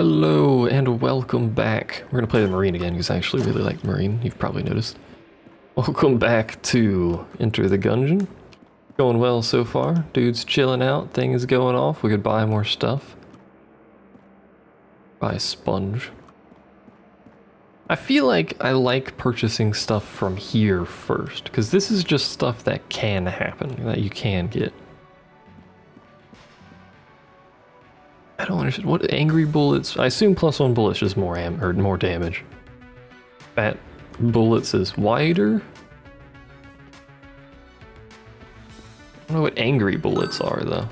Hello and welcome back. We're gonna play the Marine again because I actually really like Marine, you've probably noticed. Welcome back to Enter the Gungeon. Going well so far. Dude's chilling out, thing is going off. We could buy more stuff. Buy a sponge. I feel like I like purchasing stuff from here first, because this is just stuff that can happen, that you can get. I don't understand. What angry bullets? I assume +1 bullets is more more damage. Fat bullets is wider. I don't know what angry bullets are though.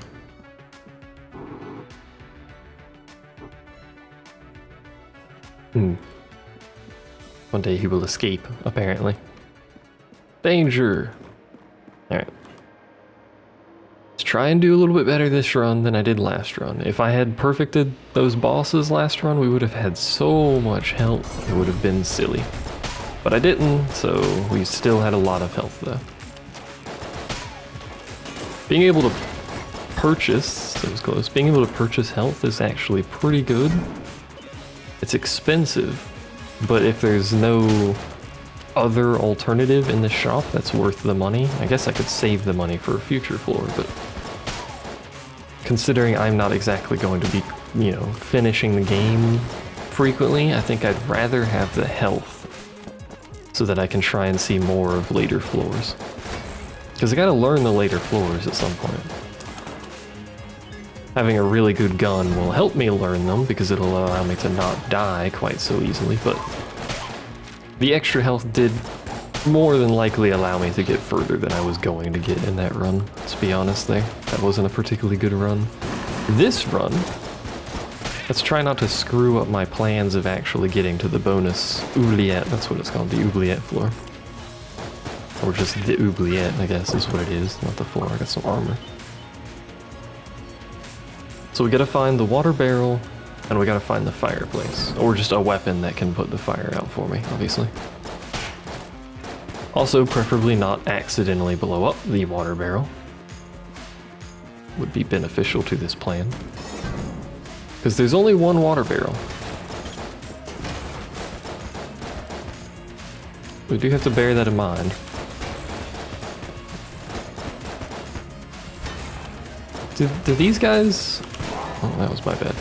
One day he will escape, apparently. Danger! Alright. Let's try and do a little bit better this run than I did last run. If I had perfected those bosses last run, we would have had so much health. It would have been silly. But I didn't, so we still had a lot of health though. Being able to purchase, that was close, being able to purchase health is actually pretty good. It's expensive, but if there's no other alternative in the shop that's worth the money, I guess I could save the money for a future floor, but considering I'm not exactly going to be, you know, finishing the game frequently, I think I'd rather have the health so that I can try and see more of later floors. Because I gotta learn the later floors at some point. Having a really good gun will help me learn them because it'll allow me to not die quite so easily, but the extra health did more than likely allow me to get further than I was going to get in that run. Let's be honest there. That wasn't a particularly good run. This run, let's try not to screw up my plans of actually getting to the bonus oubliette. That's what it's called, the oubliette floor. Or just the oubliette, I guess is what it is, not the floor. I got some armor. So we gotta find the water barrel, and we gotta find the fireplace. Or just a weapon that can put the fire out for me, obviously. Also, preferably not accidentally blow up the water barrel. Would be beneficial to this plan. Because there's only one water barrel. We do have to bear that in mind. Do these guys... Oh, that was my bad.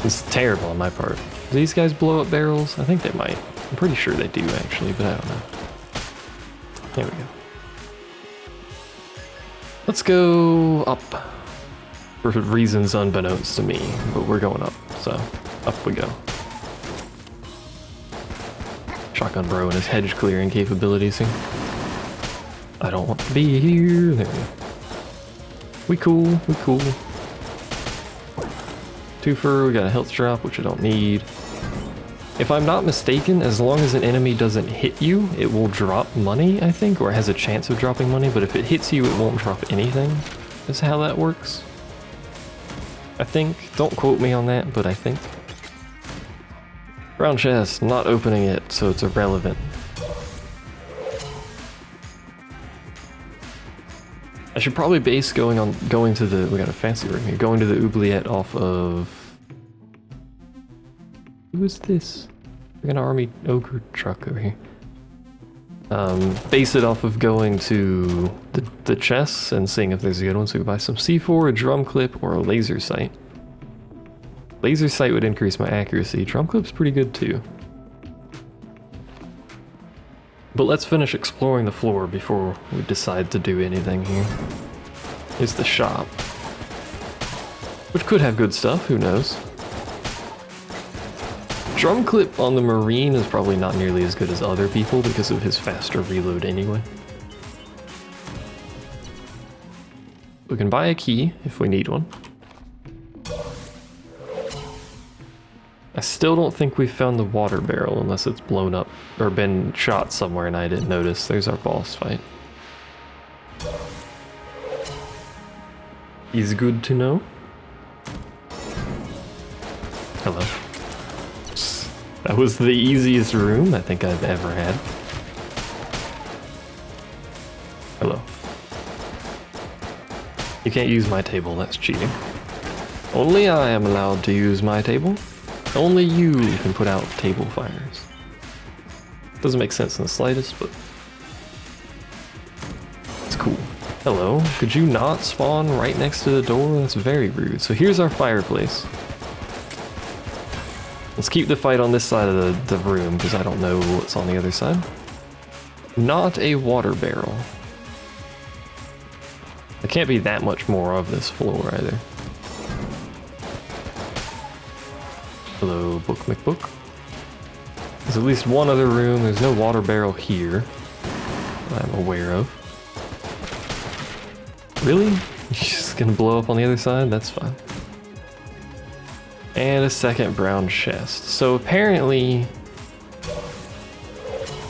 It's terrible on my part. Do these guys blow up barrels? I think they might. I'm pretty sure they do, actually, but I don't know. There we go. Let's go up. For reasons unbeknownst to me, but we're going up, so up we go. Shotgun bro and his hedge clearing capabilities here. I don't want to be here. There we go. We cool, we cool. Twofer, we got a health drop, which I don't need. If I'm not mistaken, as long as an enemy doesn't hit you, it will drop money, I think, or has a chance of dropping money, but if it hits you, it won't drop anything. That's how that works. I think. Don't quote me on that, but I think. Brown chest, not opening it, so it's irrelevant. I should probably base going to the, we got a fancy room here, going to the oubliette off of, who is this? We got an army ogre truck over here. Base it off of going to the chests and seeing if there's a good one, so we can buy some C4, a drum clip, or a laser sight. Laser sight would increase my accuracy, drum clip's pretty good too. But let's finish exploring the floor before we decide to do anything here. Here's the shop. Which could have good stuff, who knows. Drum clip on the Marine is probably not nearly as good as other people because of his faster reload anyway. We can buy a key if we need one. I still don't think we found the water barrel unless it's blown up or been shot somewhere and I didn't notice. There's our boss fight. Is good to know. Hello. That was the easiest room I think I've ever had. Hello. You can't use my table, that's cheating. Only I am allowed to use my table. Only you can put out table fires. Doesn't make sense in the slightest, but it's cool. Hello, could you not spawn right next to the door? That's very rude. So here's our fireplace. Let's keep the fight on this side of the room, because I don't know what's on the other side. Not a water barrel. There can't be that much more of this floor either. Hello, Book McBook. There's at least one other room. There's no water barrel here that I'm aware of. Really? You're just gonna blow up on the other side? That's fine. And a second brown chest. So apparently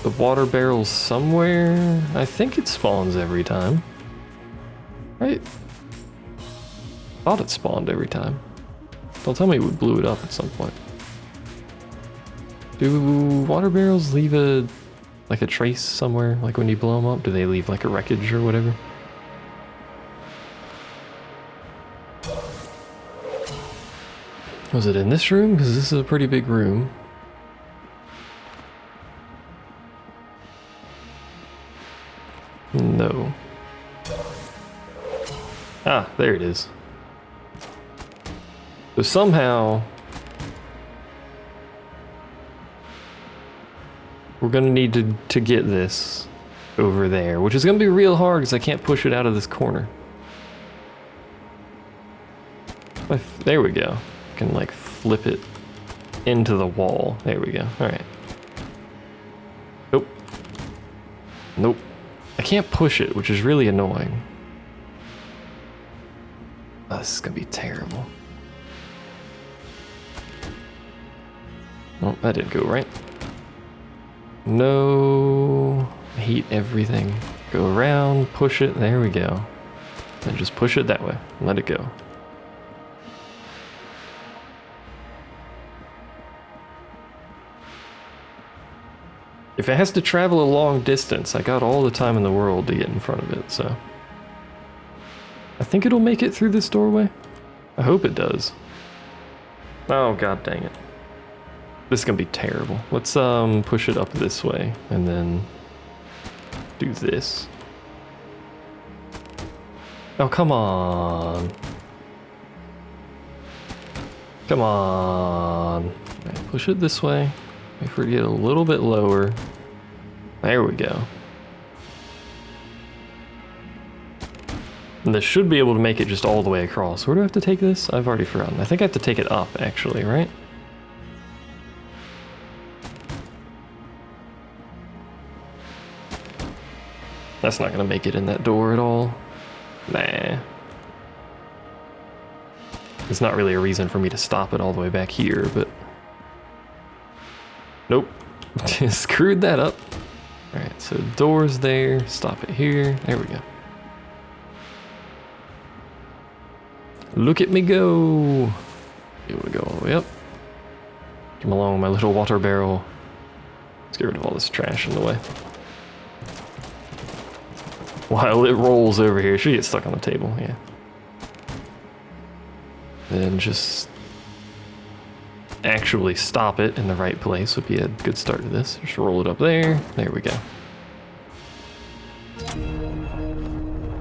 the water barrel's somewhere. I think it spawns every time. Right? Thought it spawned every time. Don't tell me we blew it up at some point. Do water barrels leave a trace somewhere? Like when you blow them up, do they leave like a wreckage or whatever? Was it in this room? Because this is a pretty big room. No. Ah, there it is. So somehow we're gonna need to get this over there, which is gonna be real hard because I can't push it out of this corner. There we go. I can like flip it into the wall. There we go. All right. Nope. Nope. I can't push it, which is really annoying. Oh, this is gonna be terrible. Oh, that didn't go right. No. I hate everything. Go around, push it, there we go. And just push it that way. Let it go. If it has to travel a long distance, I got all the time in the world to get in front of it, so. I think it'll make it through this doorway. I hope it does. Oh, god dang it. This is gonna be terrible. Let's push it up this way and then do this. Oh, come on. Come on. Right, push it this way. Wait for it to get a little bit lower. There we go. And this should be able to make it just all the way across. Where do I have to take this? I've already forgotten. I think I have to take it up, actually, right? That's not gonna make it in that door at all. Nah. It's not really a reason for me to stop it all the way back here, but... Nope. Screwed that up. Alright, so door's there. Stop it here. There we go. Look at me go! Able to go all the way up. Come along, my little water barrel. Let's get rid of all this trash in the way. While it rolls over here, it should get stuck on the table, yeah. Then just actually stop it in the right place would be a good start to this. Just roll it up there. There we go.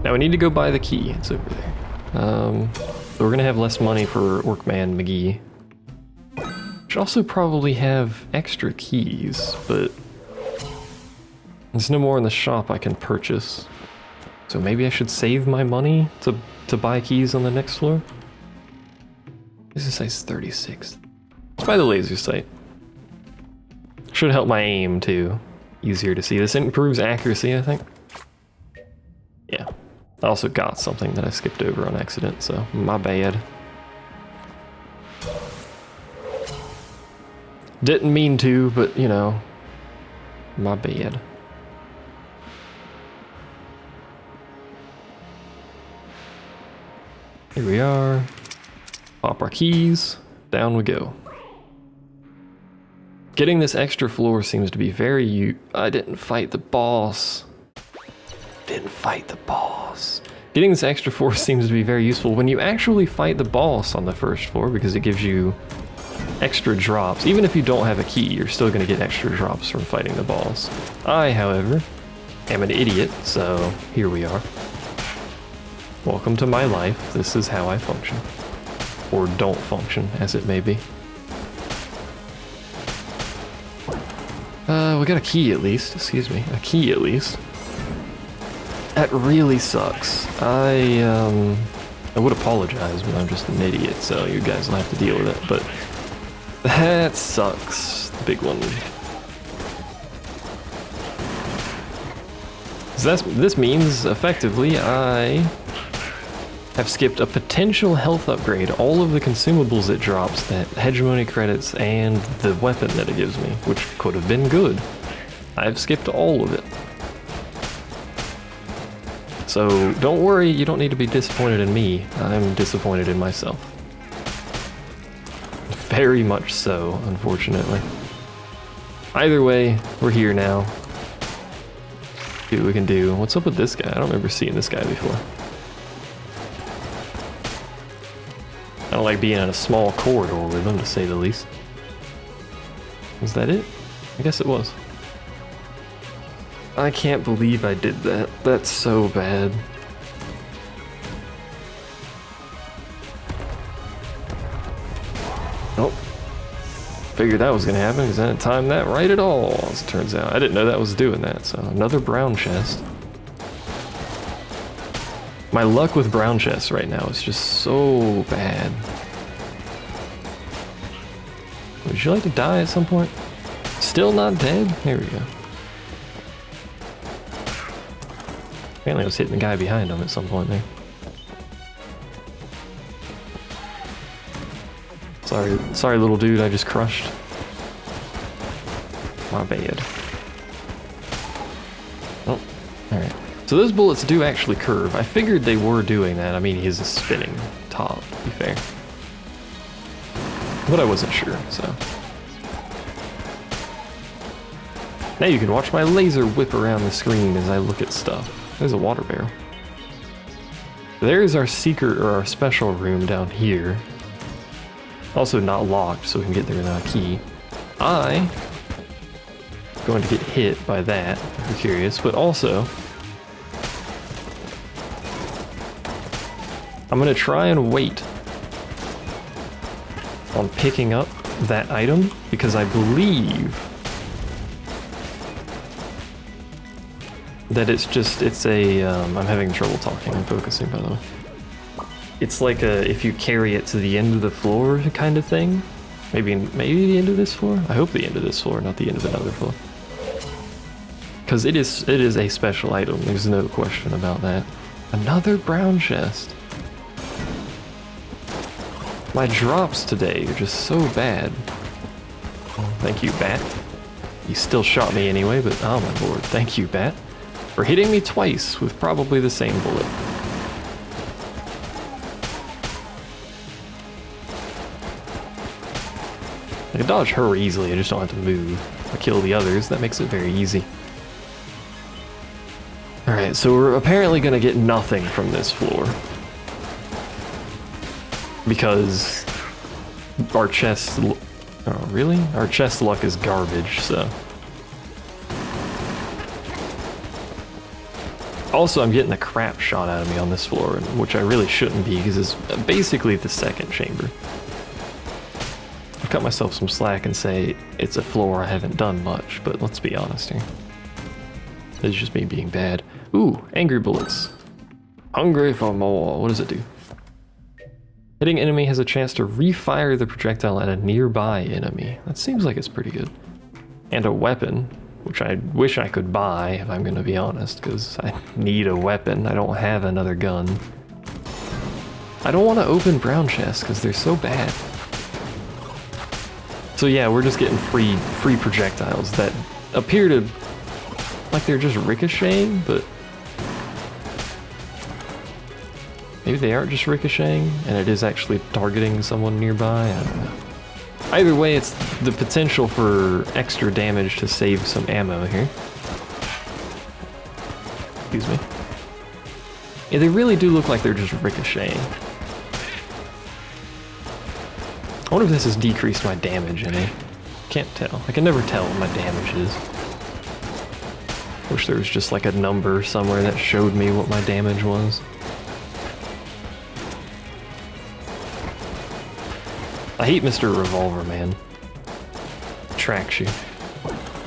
Now we need to go buy the key. It's over there. So we're gonna have less money for Orkman McGee. Should also probably have extra keys, but there's no more in the shop I can purchase. So maybe I should save my money to buy keys on the next floor? This is size 36. Let's buy the laser sight. Should help my aim too. Easier to see. This improves accuracy, I think. Yeah. I also got something that I skipped over on accident, so my bad. Didn't mean to, but you know, my bad. Here we are. Pop our keys. Down we go. Getting this extra floor seems to be very... I didn't fight the boss. Didn't fight the boss. Getting this extra floor seems to be very useful when you actually fight the boss on the first floor because it gives you extra drops. Even if you don't have a key, you're still going to get extra drops from fighting the boss. I, however, am an idiot, so here we are. Welcome to my life. This is how I function. Or don't function, as it may be. We got a key at least. Excuse me. A key at least. That really sucks. I would apologize, but I'm just an idiot, so you guys will have to deal with it. But that sucks. The big one. So this means, effectively, I have skipped a potential health upgrade, all of the consumables it drops, that hegemony credits, and the weapon that it gives me, which could have been good. I've skipped all of it. So don't worry, you don't need to be disappointed in me. I'm disappointed in myself. Very much so, unfortunately. Either way, we're here now. See what we can do. What's up with this guy? I don't remember seeing this guy before. I don't like being in a small corridor with him, to say the least. Was that it? I guess it was. I can't believe I did that. That's so bad. Oh. Figured that was gonna happen because I didn't time that right at all, as it turns out. I didn't know that was doing that, so another brown chest. My luck with brown chests right now is just so bad. Would you like to die at some point? Still not dead? Here we go. Apparently I was hitting the guy behind him at some point there. Sorry little dude I just crushed. My bad. Oh, alright. So those bullets do actually curve. I figured they were doing that. I mean, he's a spinning top, to be fair. But I wasn't sure, so. Now you can watch my laser whip around the screen as I look at stuff. There's a water barrel. There's our secret, or our special room down here. Also not locked, so we can get there without a key. I'm going to get hit by that, if you're curious, but also I'm going to try and wait on picking up that item, because I believe that it's a, I'm having trouble talking and focusing, by the way. It's like a, if you carry it to the end of the floor kind of thing. Maybe the end of this floor? I hope the end of this floor, not the end of another floor. Because it is a special item, there's no question about that. Another brown chest. My drops today are just so bad. Oh, thank you, Bat. You still shot me anyway, but oh my lord, thank you, Bat, for hitting me twice with probably the same bullet. I can dodge her easily, I just don't have to move. I kill the others, that makes it very easy. Alright, so we're apparently gonna get nothing from this floor. Because our chest... Oh, really? Our chest luck is garbage, so... Also, I'm getting the crap shot out of me on this floor, which I really shouldn't be, because it's basically the second chamber. I'll cut myself some slack and say it's a floor I haven't done much, but let's be honest here. It's just me being bad. Ooh, angry bullets. Hungry for more. What does it do? Hitting enemy has a chance to refire the projectile at a nearby enemy. That seems like it's pretty good. And a weapon, which I wish I could buy, if I'm going to be honest, because I need a weapon. I don't have another gun. I don't want to open brown chests because they're so bad. So yeah, we're just getting free projectiles that appear to, like they're just ricocheting, but maybe they aren't just ricocheting, and it is actually targeting someone nearby. I don't know. Either way, it's the potential for extra damage to save some ammo here. Excuse me. Yeah, they really do look like they're just ricocheting. wonder if this has decreased my damage any. Can't tell. I can never tell what my damage is. Wish there was just like a number somewhere that showed me what my damage was. I hate Mr. Revolver Man. Tracks you.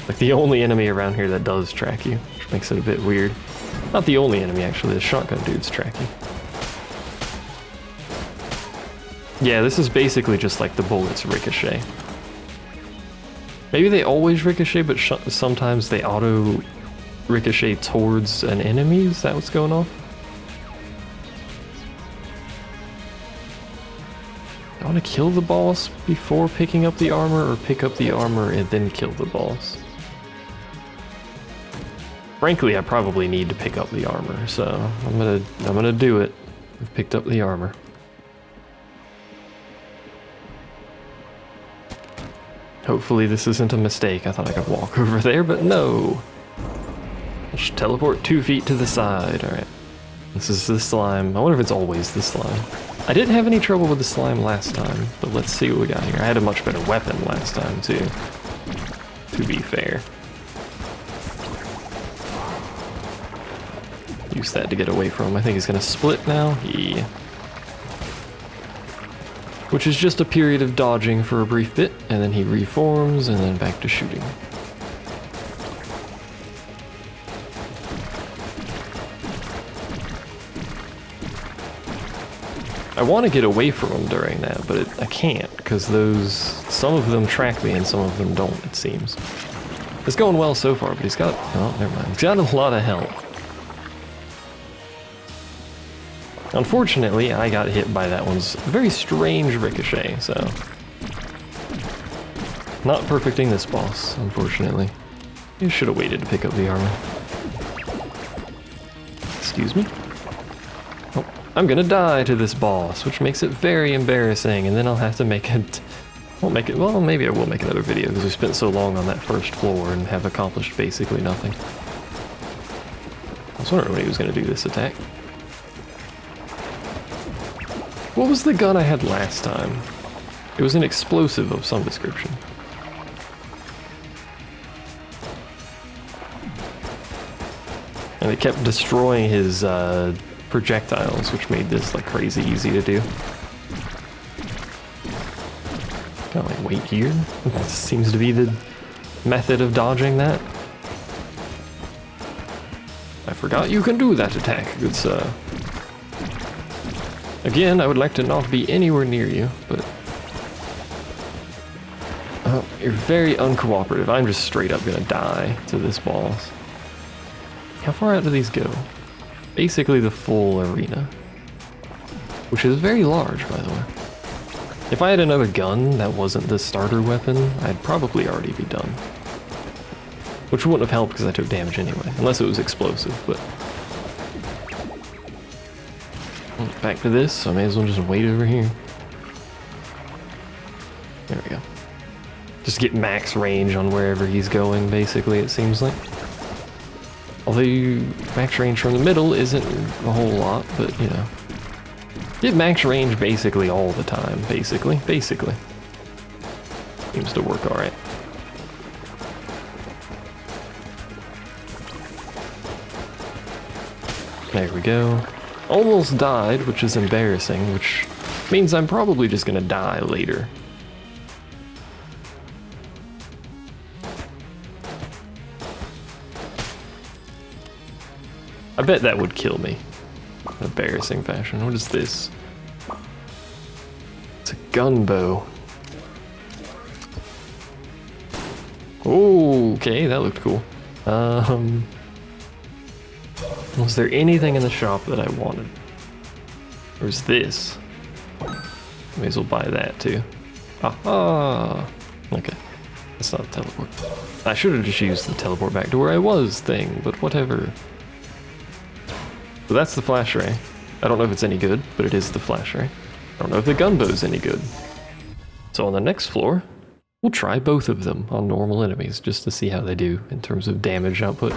Like the only enemy around here that does track you, which makes it a bit weird. Not the only enemy actually, the shotgun dudes track you. Yeah, this is basically just like the bullets ricochet. Maybe they always ricochet, but sometimes they auto ricochet towards an enemy? Is that what's going on? I want to kill the boss before picking up the armor, or pick up the armor and then kill the boss? Frankly, I probably need to pick up the armor, so I'm gonna do it. I've picked up the armor. Hopefully this isn't a mistake. I thought I could walk over there, but no. Just teleport 2 feet to the side. Alright. This is the slime. I wonder if it's always the slime. I didn't have any trouble with the slime last time, but let's see what we got here. I had a much better weapon last time, too. To be fair. Use that to get away from him. I think he's gonna split now. Yeah. Which is just a period of dodging for a brief bit, and then he reforms, and then back to shooting. I want to get away from him during that, but I can't, because some of them track me and some of them don't, it seems. It's going well so far, but he's got, oh, never mind. He's got a lot of health. Unfortunately, I got hit by that one's very strange ricochet, so... Not perfecting this boss, unfortunately. You should have waited to pick up the armor. Excuse me? Oh, I'm gonna die to this boss, which makes it very embarrassing, and then I'll have to make it... Won't make it... Well, maybe I will make another video, because we spent so long on that first floor and have accomplished basically nothing. I was wondering when he was gonna do this attack. What was the gun I had last time? It was an explosive of some description. And it kept destroying his projectiles, which made this like crazy easy to do. Kinda like wait here. Seems to be the method of dodging that. I forgot you can do that attack, good sir. Again, I would like to not be anywhere near you, but... Oh, you're very uncooperative. I'm just straight up gonna die to this boss. How far out do these go? Basically the full arena. Which is very large, by the way. If I had another gun that wasn't the starter weapon, I'd probably already be done. Which wouldn't have helped because I took damage anyway, unless it was explosive, but... Back to this, so I may as well just wait over here. There we go. Just get max range on wherever he's going, basically, it seems like. Although max range from the middle isn't a whole lot, but, you know. Get max range basically all the time, basically. Seems to work alright. There we go. Almost died, which is embarrassing, which means I'm probably just gonna die later. I bet that would kill me. In embarrassing fashion. What is this? It's a gunbow. Oh, okay, that looked cool. Was there anything in the shop that I wanted? There's this. May as well buy that too. Aha! Okay. That's not a teleport. I should have just used the teleport back to where I was thing, but whatever. So that's the flash ray. I don't know if it's any good, but it is the flash ray. I don't know if the gunbow's any good. So on the next floor, we'll try both of them on normal enemies just to see how they do in terms of damage output.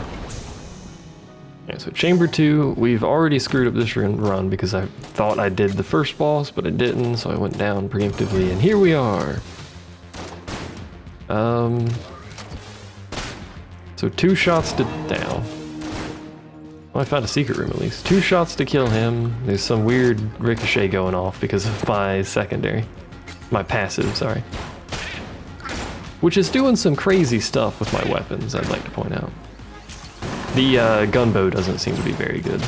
Yeah, so chamber 2, we've already screwed up this run because I thought I did the first boss, but I didn't, so I went down preemptively, and here we are. So 2 shots to down. Well, I found a secret room at least. 2 shots to kill him. There's some weird ricochet going off because of my secondary. My passive, sorry. Which is doing some crazy stuff with my weapons, I'd like to point out. The gunbow doesn't seem to be very good.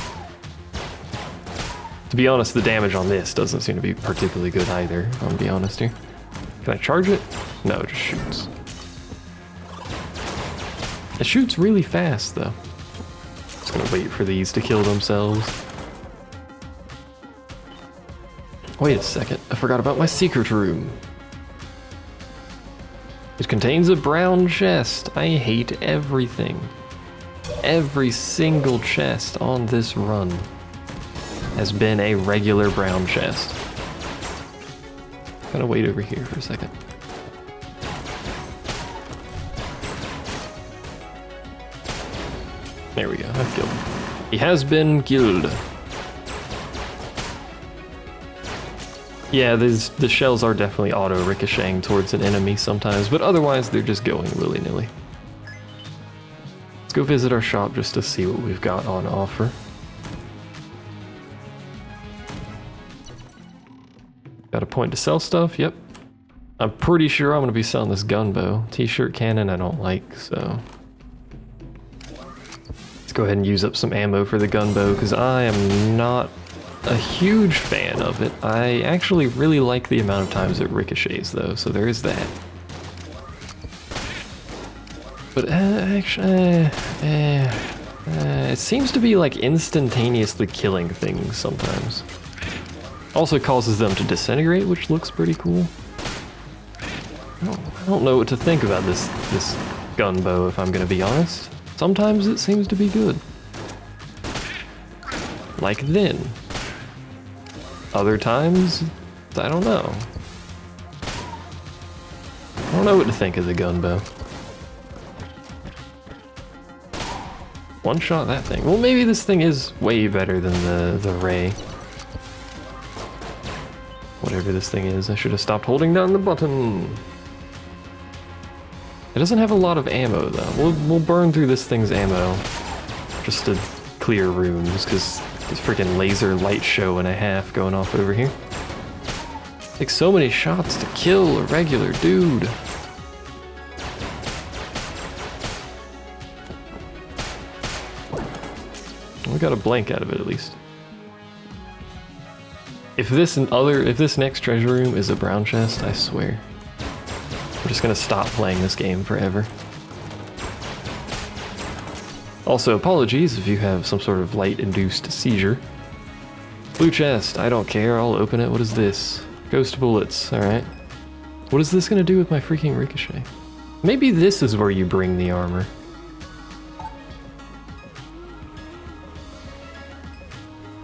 To be honest, the damage on this doesn't seem to be particularly good either, if I'm gonna be honest here. Can I charge it? No, it just shoots. It shoots really fast, though. Just gonna wait for these to kill themselves. Wait a second, I forgot about my secret room. It contains a brown chest. I hate everything. Every single chest on this run has been a regular brown chest. Gotta wait over here for a second. There we go, I've killed him. He has been killed. Yeah, the shells are definitely auto-ricocheting towards an enemy sometimes, but otherwise they're just going willy-nilly. Let's go visit our shop just to see what we've got on offer. Got a point to sell stuff, yep. I'm pretty sure I'm gonna be selling this gunbow. T-shirt cannon I don't like, so... Let's go ahead and use up some ammo for the gunbow, because I am not a huge fan of it. I actually really like the amount of times it ricochets though, so there is that. But actually, it seems to be like instantaneously killing things sometimes. Also causes them to disintegrate, which looks pretty cool. I don't know what to think about this gunbow, if I'm gonna be honest. Sometimes it seems to be good. Like then. Other times, I don't know. I don't know what to think of the gunbow. One shot that thing. Well, maybe this thing is way better than the ray. Whatever this thing is, I should have stopped holding down the button. It doesn't have a lot of ammo though. We'll burn through this thing's ammo just to clear rooms, because this freaking laser light show and a half going off over here. Takes so many shots to kill a regular dude. We got a blank out of it at least. If this next treasure room is a brown chest, I swear, I'm just gonna stop playing this game forever. Also, apologies if you have some sort of light-induced seizure. Blue chest, I don't care, I'll open it. What is this? Ghost bullets, alright. What is this gonna do with my freaking ricochet? Maybe this is where you bring the armor.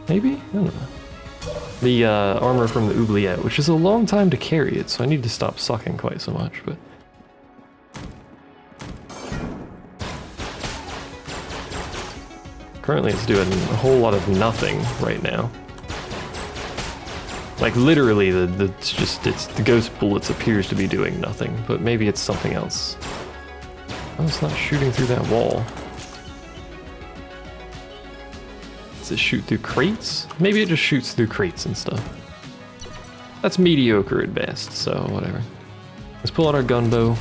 Maybe? I don't know. The armor from the oubliette, which is a long time to carry it, so I need to stop sucking quite so much, but... Currently it's doing a whole lot of nothing right now. Like literally the ghost bullets appears to be doing nothing, but maybe it's something else. Oh, it's not shooting through that wall. Does it shoot through crates? Maybe it just shoots through crates and stuff. That's mediocre at best, so whatever. Let's pull out our gunbow.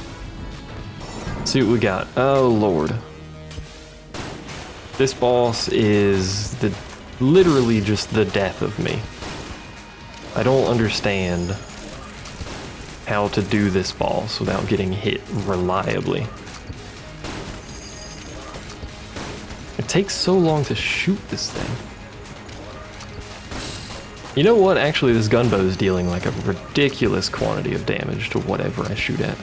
See what we got. Oh lord. This boss is literally just the death of me. I don't understand how to do this boss without getting hit reliably. It takes so long to shoot this thing. You know what? Actually, this gunbow is dealing like a ridiculous quantity of damage to whatever I shoot at.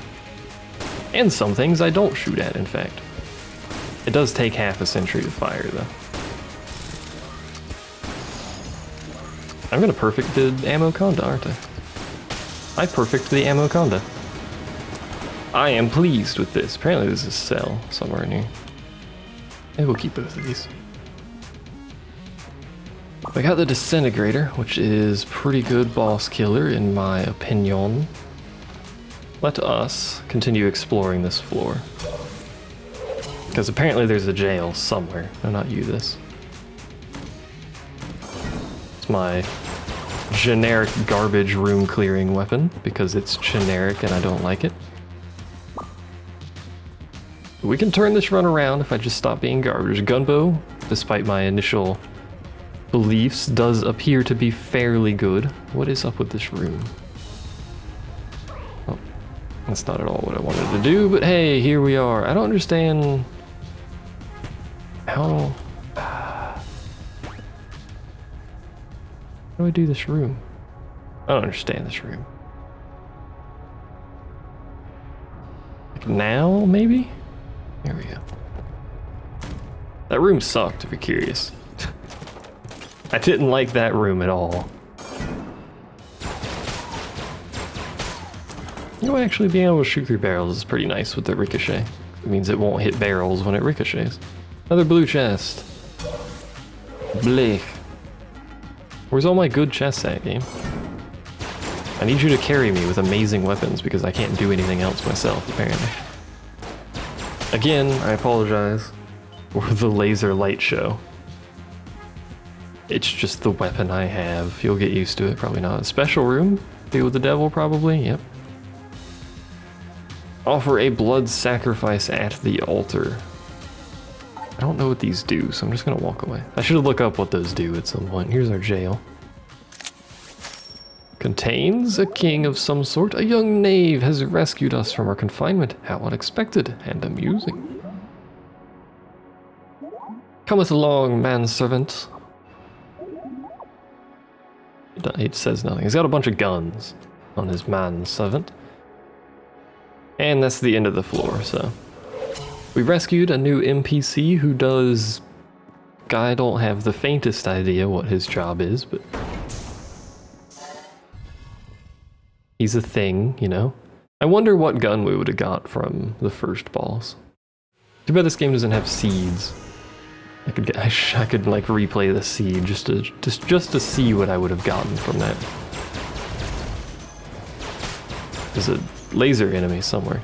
And some things I don't shoot at, in fact. It does take half a century to fire, though. I'm gonna perfect the ammo conda, aren't I? I perfect the ammo conda. I am pleased with this. Apparently there's a cell somewhere in here. Maybe we'll keep both of these. I got the Disintegrator, which is pretty good boss killer in my opinion. Let us continue exploring this floor. Because apparently there's a jail somewhere. No, not you, this. It's my generic garbage room clearing weapon, because it's generic and I don't like it. We can turn this run around if I just stop being garbage. Gunbow, despite my initial beliefs, does appear to be fairly good. What is up with this room? Oh, that's not at all what I wanted to do, but hey, here we are. I don't understand how... How do I do this room? I don't understand this room. Like now, maybe? There we go. That room sucked, if you're curious. I didn't like that room at all. You know, actually being able to shoot through barrels is pretty nice with the ricochet. It means it won't hit barrels when it ricochets. Another blue chest. Blech. Where's all my good chests at, game? I need you to carry me with amazing weapons because I can't do anything else myself, apparently. Again, I apologize for the laser light show. It's just the weapon I have. You'll get used to it, probably not. A special room? Deal with the devil, probably? Yep. Offer a blood sacrifice at the altar. I don't know what these do, so I'm just gonna walk away. I should look up what those do at some point. Here's our jail. Contains a king of some sort. A young knave has rescued us from our confinement. How unexpected and amusing. Cometh along, manservant. It says nothing. He's got a bunch of guns on his manservant. And that's the end of the floor, so. We rescued a new NPC who does... I don't have the faintest idea what his job is, but... he's a thing, you know? I wonder what gun we would have got from the first boss. Too bad this game doesn't have seeds. I could like replay the seed just to see what I would have gotten from that. There's a laser enemy somewhere.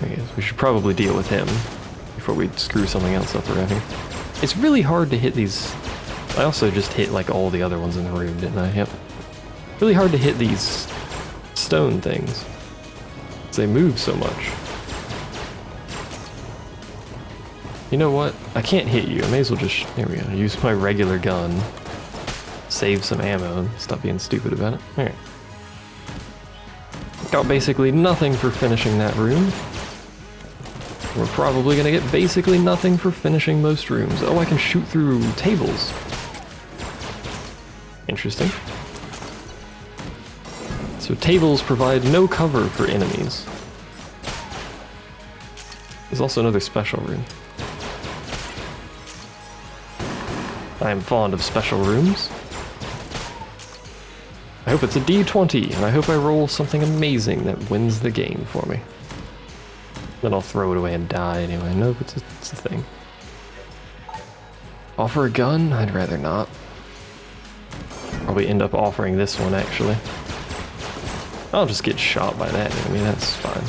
I guess we should probably deal with him before we screw something else up around here. It's really hard to hit these. I also just hit like all the other ones in the room, didn't I? Yep. Really hard to hit these stone things. They move so much. You know what? I can't hit you. I may as well just, there we go, use my regular gun. Save some ammo and stop being stupid about it. Alright. Got basically nothing for finishing that room. We're probably gonna get basically nothing for finishing most rooms. Oh, I can shoot through tables. Interesting. So tables provide no cover for enemies. There's also another special room. I am fond of special rooms. I hope it's a D20, and I hope I roll something amazing that wins the game for me. Then I'll throw it away and die anyway. Nope, it's a thing. Offer a gun? I'd rather not. Probably end up offering this one, actually. I'll just get shot by that enemy, that's fine.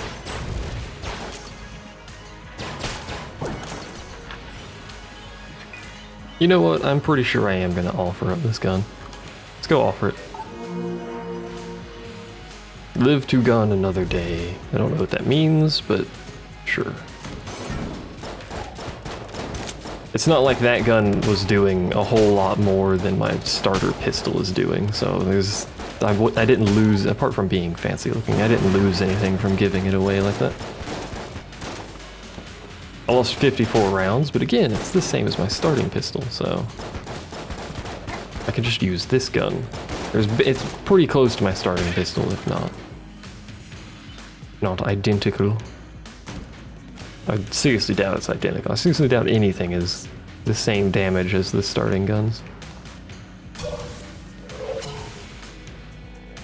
You know what? I'm pretty sure I am gonna offer up this gun. Let's go offer it. Live to gun another day. I don't know what that means, but sure. It's not like that gun was doing a whole lot more than my starter pistol is doing, so there's... I didn't lose, apart from being fancy looking, I didn't lose anything from giving it away like that. I lost 54 rounds, but again, it's the same as my starting pistol, so... I could just use this gun. It's pretty close to my starting pistol, if not identical. I seriously doubt it's identical. I seriously doubt anything is the same damage as the starting guns.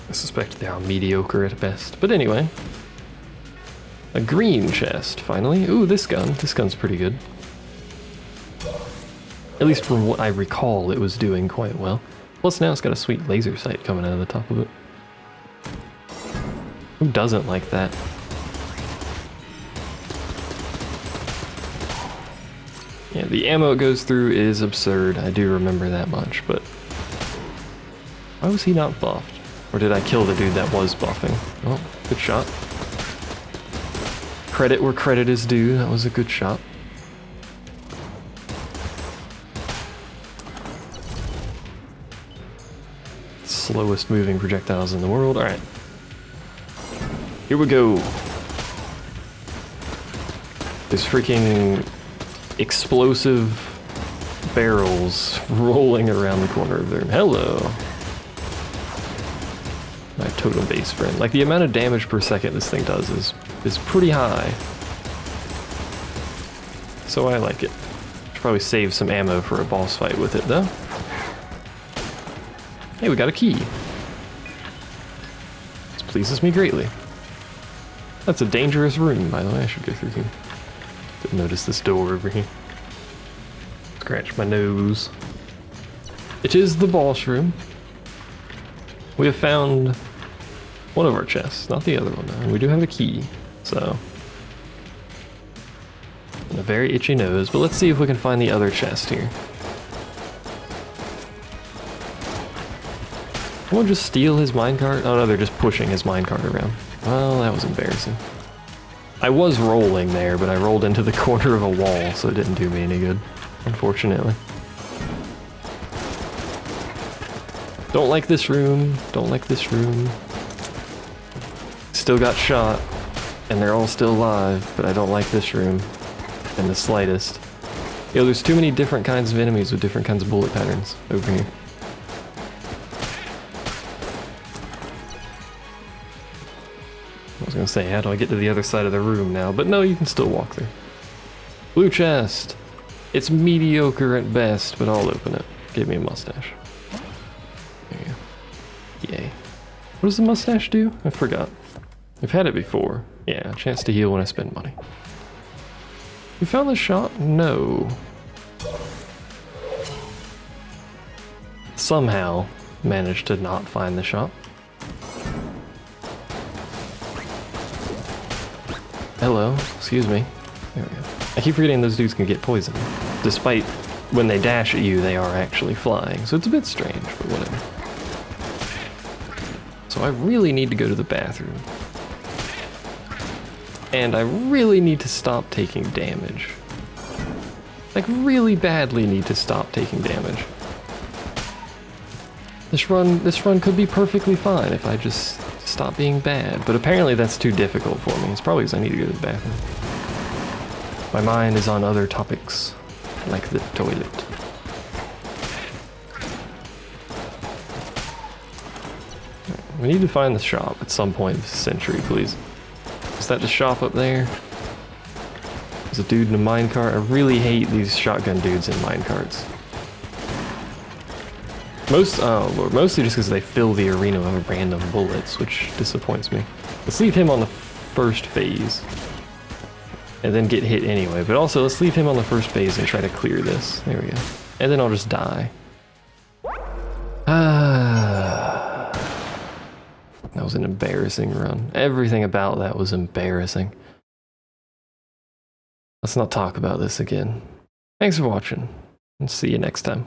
I suspect they are mediocre at best. But anyway. A green chest, finally. Ooh, this gun. This gun's pretty good. At least from what I recall, it was doing quite well. Plus now it's got a sweet laser sight coming out of the top of it. Who doesn't like that? Yeah, the ammo it goes through is absurd. I do remember that much, but why was he not buffed? Or did I kill the dude that was buffing? Oh, good shot. Credit where credit is due. That was a good shot. Slowest moving projectiles in the world. Alright. Here we go. There's freaking explosive barrels rolling around the corner of the room. Hello. My totem base friend. Like, the amount of damage per second this thing does is pretty high. So I like it. Should probably save some ammo for a boss fight with it, though. Hey, we got a key. This pleases me greatly. That's a dangerous room, by the way. I should go through here. Didn't notice this door over here. Scratch my nose. It is the boss room. We have found one of our chests, not the other one though. We do have a key, so. And a very itchy nose, but let's see if we can find the other chest here. Someone just steal his minecart? Oh no, they're just pushing his minecart around. Well, that was embarrassing. I was rolling there, but I rolled into the corner of a wall, so it didn't do me any good, unfortunately. Don't like this room, don't like this room. Still got shot, and they're all still alive, but I don't like this room in the slightest. Yo, there's too many different kinds of enemies with different kinds of bullet patterns over here. I was gonna say, how do I get to the other side of the room now? But no, you can still walk there. Blue chest. It's mediocre at best, but I'll open it. Give me a mustache. There you go. Yay. What does the mustache do? I forgot. I've had it before. Yeah, a chance to heal when I spend money. You found the shot? No. Somehow managed to not find the shop. Hello, excuse me. There we go. I keep forgetting those dudes can get poisoned. Despite when they dash at you, they are actually flying. So it's a bit strange, but whatever. So I really need to go to the bathroom. And I really need to stop taking damage. Like, really badly need to stop taking damage. This run could be perfectly fine if I just stop being bad, but apparently that's too difficult for me. It's probably because I need to go to the bathroom. My mind is on other topics, like the toilet. We need to find the shop at some point this century, please. Is that the shop up there? There's a dude in a minecart. I really hate these shotgun dudes in minecarts. Mostly just because they fill the arena with random bullets, which disappoints me. Let's leave him on the first phase. And then get hit anyway. But also, let's leave him on the first phase and try to clear this. There we go. And then I'll just die. That was an embarrassing run. Everything about that was embarrassing. Let's not talk about this again. Thanks for watching, and see you next time.